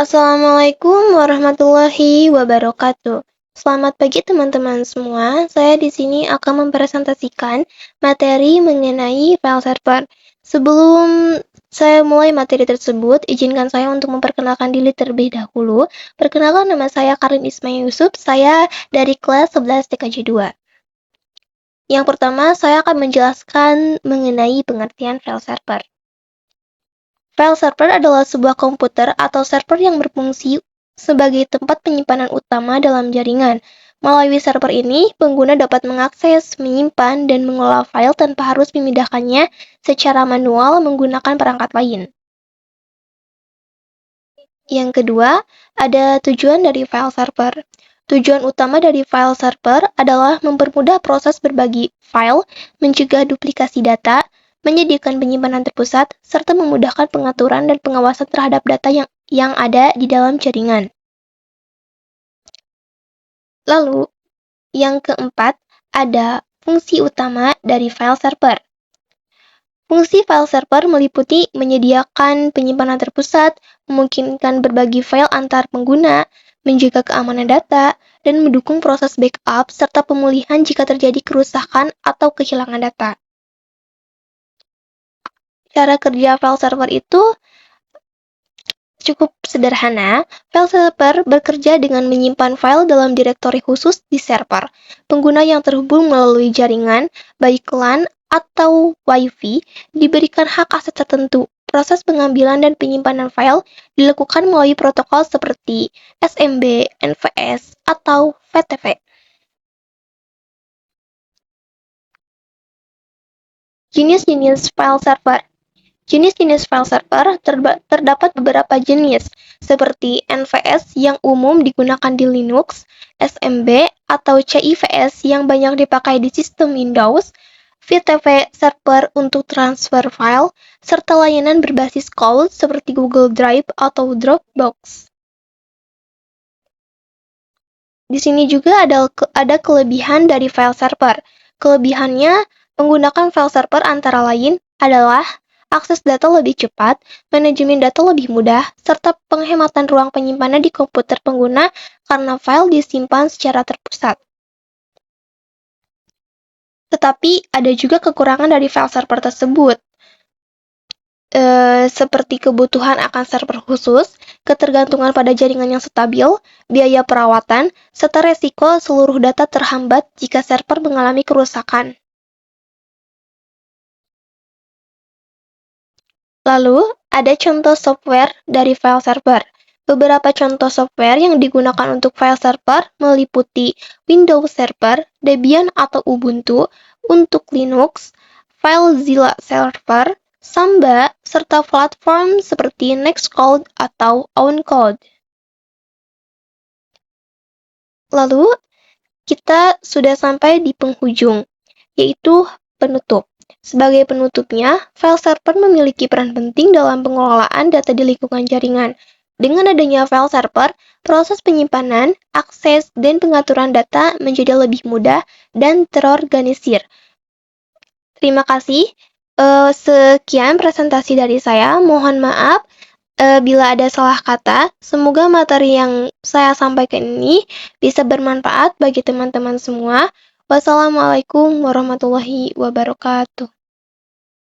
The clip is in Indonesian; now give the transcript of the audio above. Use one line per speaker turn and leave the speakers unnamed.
Assalamualaikum warahmatullahi wabarakatuh. Selamat pagi teman-teman semua. Saya di sini akan mempresentasikan materi mengenai file server. Sebelum saya mulai materi tersebut, izinkan saya untuk memperkenalkan diri terlebih dahulu. Perkenalkan, nama saya Karin Ismail Yusuf. Saya dari kelas 11 TKJ 2. Yang pertama, saya akan menjelaskan mengenai pengertian file server. File server adalah sebuah komputer atau server yang berfungsi sebagai tempat penyimpanan utama dalam jaringan. Melalui server ini, pengguna dapat mengakses, menyimpan, dan mengelola file tanpa harus memindahkannya secara manual menggunakan perangkat lain. Yang kedua, ada tujuan dari file server. Tujuan utama dari file server adalah mempermudah proses berbagi file, mencegah duplikasi data, menyediakan penyimpanan terpusat, serta memudahkan pengaturan dan pengawasan terhadap data yang ada di dalam jaringan. Lalu, yang keempat, ada fungsi utama dari file server. Fungsi file server meliputi menyediakan penyimpanan terpusat, memungkinkan berbagi file antar pengguna, menjaga keamanan data, dan mendukung proses backup serta pemulihan jika terjadi kerusakan atau kehilangan data. Cara kerja file server itu cukup sederhana. File server bekerja dengan menyimpan file dalam direktori khusus di server. Pengguna yang terhubung melalui jaringan, baik LAN atau Wi-Fi, diberikan hak akses tertentu. Proses pengambilan dan penyimpanan file dilakukan melalui protokol seperti SMB, NVS, atau VTP. Jenis-jenis file server. Jenis-jenis file server terdapat beberapa jenis, seperti NVS yang umum digunakan di Linux, SMB atau CIVS yang banyak dipakai di sistem Windows, VTP server untuk transfer file, serta layanan berbasis cloud seperti Google Drive atau Dropbox. Di sini juga ada kelebihan dari file server. Kelebihannya, menggunakan file server antara lain adalah akses data lebih cepat, manajemen data lebih mudah, serta penghematan ruang penyimpanan di komputer pengguna karena file disimpan secara terpusat. Tetapi ada juga kekurangan dari file server tersebut, seperti kebutuhan akan server khusus, ketergantungan pada jaringan yang stabil, biaya perawatan, serta resiko seluruh data terhambat jika server mengalami kerusakan. Lalu, ada contoh software dari file server. Beberapa contoh software yang digunakan untuk file server meliputi Windows Server, Debian atau Ubuntu, untuk Linux, FileZilla Server, Samba, serta platform seperti Nextcloud atau OwnCloud. Lalu, kita sudah sampai di penghujung, yaitu penutup. Sebagai penutupnya, file server memiliki peran penting dalam pengelolaan data di lingkungan jaringan. Dengan adanya file server, proses penyimpanan, akses, dan pengaturan data menjadi lebih mudah dan terorganisir. Terima kasih. Sekian presentasi dari saya. Mohon maaf bila ada salah kata. Semoga materi yang saya sampaikan ini bisa bermanfaat bagi teman-teman semua. Wassalamualaikum warahmatullahi wabarakatuh.